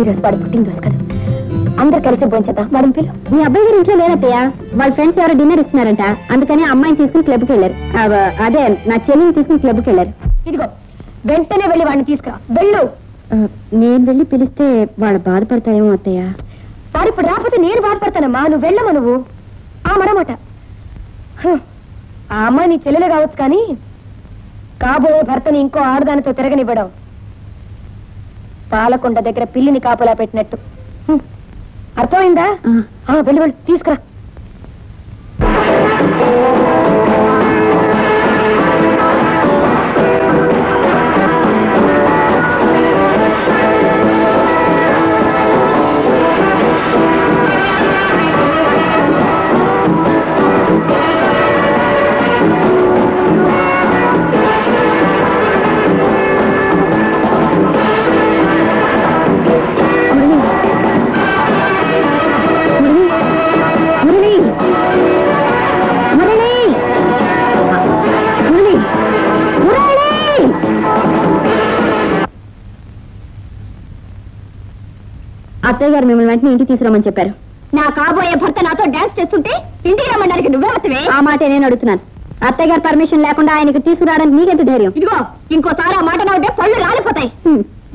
ఈరోజు వాడు పుట్టినరోజు కదా, అందరు కలిసి భోంచేద్దాం. వాడి పిల్లలు మీ అబ్బాయి గారు ఇంట్లో లేనత్తయ్య, వాళ్ళ ఫ్రెండ్స్ ఎవరో డిన్నర్ ఇస్తున్నారంట, అందుకని అమ్మాయిని తీసుకుని క్లబ్కి వెళ్ళారు. అదే నా చెల్లిని తీసుకుని క్లబ్కి వెళ్ళారు. ఇదిగో వెంటనే వెళ్ళి వాడిని తీసుకురా. వెళ్ళు. నేను వెళ్ళి పిలిస్తే వాళ్ళు బాధపడతాయేమో అత్తయ్య. వాడు ఇప్పుడు రాకపోతే నేను బాధపడతానమ్మా. నువ్వు వెళ్ళమా నువ్వు. మరమాట ఆ అమ్మాయి నీ చెల్లెలే కావచ్చు, కానీ కాబోయే భర్తని ఇంకో ఆడదానితో తిరగనివ్వడం పాలకొండ దగ్గర పిల్లిని కాపలా పెట్టినట్టు. అర్థమైందా? వెళ్ళి వెళ్ళి తీసుకురా. అత్తయ్య గారు మిమ్మల్ని వెంటనే ఇంటికి తీసుకురామని చెప్పారు. నా కాబోయే భర్త నాతో డాన్స్ చేస్తుంటే ఇంటికి రమ్మడానికి నువ్వే వస్తవే? ఆ మాట నేను అడుగుతున్నాను. అత్తయ్య గారు పర్మిషన్ లేకుండా ఆయనకి తీసుకురావడానికి నీకెంత ధైర్యం? ఇదిగో ఇంకోసారి ఆ మాట నా ఉంటే పళ్ళు రాలిపోతాయి.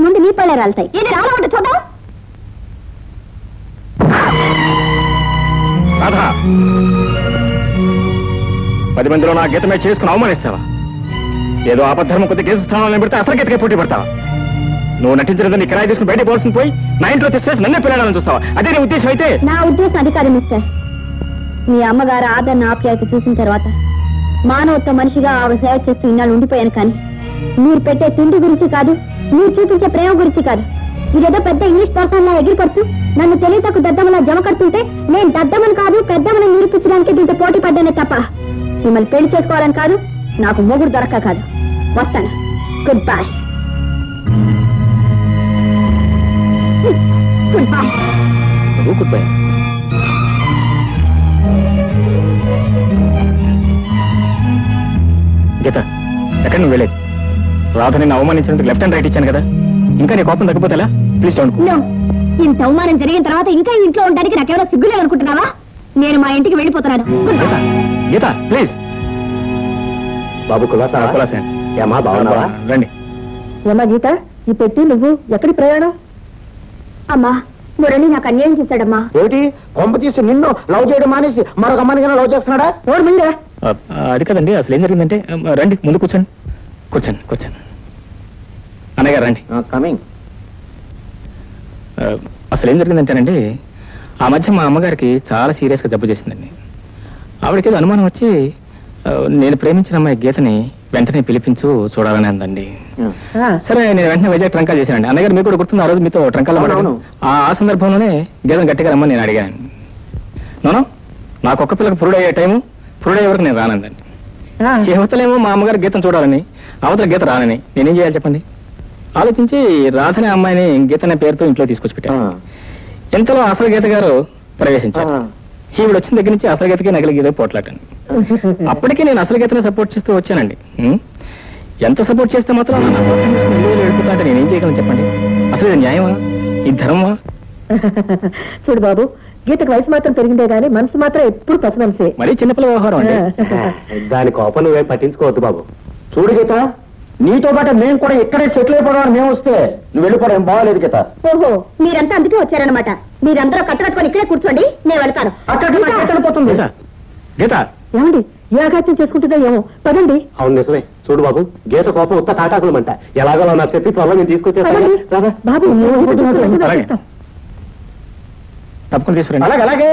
ముందు నీ పళ్ళే రాలుతాయి. ఇది రాలమంటే చూద్దాం. 10 మందిలో నా గీతమే చేసుకుని అవమానిస్తావా? ఏదో ఆపద్ధర్మం కొద్ది గీత స్థానంలో పెడితే అసలు గీతకే పోటీ పడతావా? నువ్వు నటించలేదని కిరాయి తీసుకుని బయట పోల్సిన పోయి నా ఇంట్లో తెచ్చేసి నన్నే పిల్లడాలని చూస్తావా? అదే నీ ఉద్దేశం అయితే? నా ఉద్దేశం అది కాదు మిస్టర్. మీ అమ్మగారు ఆదరణ ఆప్యాయత చూసిన తర్వాత మానవత్వ మనిషిగా ఆవిడ సేవ చేస్తూ ఇన్నాళ్ళు ఉండిపోయాను. కానీ మీరు పెట్టే తిండి గురించి కాదు, మీరు చూపించే ప్రేమ గురించి కాదు. ఇదేదో పెద్ద ఇంగ్లీష్ పర్సన్లా ఎగిరిపడుతూ నన్ను తెలియతకు దద్దమలా జమ కడుతుంటే నేను దద్దమని కాదు పెద్దమని నిరూపించడానికి దీంతో పోటీ పడ్డానే తప్ప మిమ్మల్ని పెళ్లి చేసుకోవాలని కాదు, నాకు మొగుడు దొరక్క కాదు. వస్తాను. Good bye. Good bye. Good bye. Geeta, ఎక్కడ నువ్వు వెళ్ళేది? రాధ నిన్ను అవమానించినందుకు లెఫ్ట్ అండ్ రైట్ ఇచ్చాను కదా, ఇంకా నీ కోపం తగ్గిపోతే ఎలా? Please don't go. ఇంత అవమానం జరిగిన తర్వాత ఇంకా ఇంట్లో ఉండడానికి నాకేమైనా సిగ్గులేదు అనుకుంటున్నావా? నేను మా ఇంటికి వెళ్ళిపోతున్నాను. గీత ప్లీజ్. బాబు కులాసా ఏమా బాగున్నావా? రండి. ఏమా గీత, ఈ పెట్టి నువ్వు ఎక్కడి ప్రయాణం? అమ్మా, మురళి నాకు అన్యాయం చేశాడమ్మా. ఏమిటి కొంప తీసి నిన్ను లవ్ చేయడం మానేసి మరొక అమ్మాయిని లవ్ చేస్తున్నాడా? ఎవరు మిండా? అది కదండి, అసలు ఏం జరిగిందంటే, రండి ముందు కూర్చోండి. కూర్చోండి కూర్చోండి. అన్నగారు రండి. కమింగ్. అసలు ఏం జరిగిందంటేనండి, ఆ మధ్య మా అమ్మగారికి చాలా సీరియస్గా జబ్బు చేసిందండి. ఆవిడకి ఏదో అనుమానం వచ్చి నేను ప్రేమించిన అమ్మాయి గీతని వెంటనే పిలిపించు చూడాలని అందండి. సరే నేను వెంటనే వైజాగ్ ట్రంకాలు చేశానండి. అన్నగారు మీకు కూడా గుర్తుంది, ఆ రోజు మీతో ట్రంకాలు మాట్లాడాను. ఆ సందర్భంలోనే గీతను గట్టిగా రమ్మని నేను అడిగాను. నోనో, నాకు ఒక్క పిల్లకి పురుడు అయ్యే టైము, పురుడు అయ్యే వరకు నేను రానందండి. యువతలేమో మా అమ్మగారు గీతను చూడాలని, అవతల గీత రానని. నేనేం చేయాలి చెప్పండి? ఆలోచించి రాధనే అమ్మాయిని గీత అనే పేరుతో ఇంట్లో తీసుకొచ్చి పెట్టాను. ఇంతలో అసలు గీత గారు ప్రవేశించారు. ఈవిడ వచ్చిన దగ్గర నుంచి అసలు గీతకి నగలి గీత పోట్లాటండి. అప్పటికే నేను అసలు గీతనే సపోర్ట్ చేస్తూ వచ్చానండి. ఎంత సపోర్ట్ చేస్తే మాత్రం ఎడుపుతా అంటే నేనేం చేయగలను చెప్పండి? అసలు ఇది న్యాయమా? ఇది ధర్మమా? చూడు బాబు, గీతకు వయసు మాత్రం పెరిగిందే గానీ మనసు మాత్రం ఎప్పుడు పసి మనిషి. మరీ చిన్నపిల్ల వ్యవహారం అండి. దాని కోపం నువ్వే పట్టించుకోవద్దు బాబు. చూడు గీత, నీతో పాటు మేము కూడా ఇక్కడే సెటిల్ అయిపోవడానికి మేము వస్తే నువ్వు వెళ్ళిపోవడం ఏం బాగాలేదు గీత. ఓహో, మీరంతా అందుకే వచ్చారనమాట. మీరందరూ కట్టుకట్టుకొని ఇక్కడే కూర్చోండి, నేను వెళ్తాను. అక్కడిపోతుంది గీత. ఏమండి, ఏ అఘాత్యం చేసుకుంటుందో ఏమో, పదండి. అవును నిజమే. చూడు బాబు, గీత కోపం ఉత్త తాటాకులమంట. ఎలాగో నాకు చెప్పి త్వరలో నేను తీసుకొచ్చేస్తాను. బాబు తప్పకుండా తీసుకురండి. అలాగే అలాగే.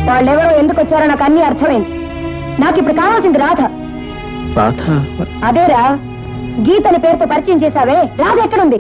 వాళ్ళెవరో ఎందుకు వచ్చారో నాకు అన్ని అర్థమైంది. నాకు ఇప్పుడు కావాల్సింది రాధ. రాధ? అదేరా, గీతని పేరుతో పరిచయం చేశావే, రాధ ఎక్కడుంది?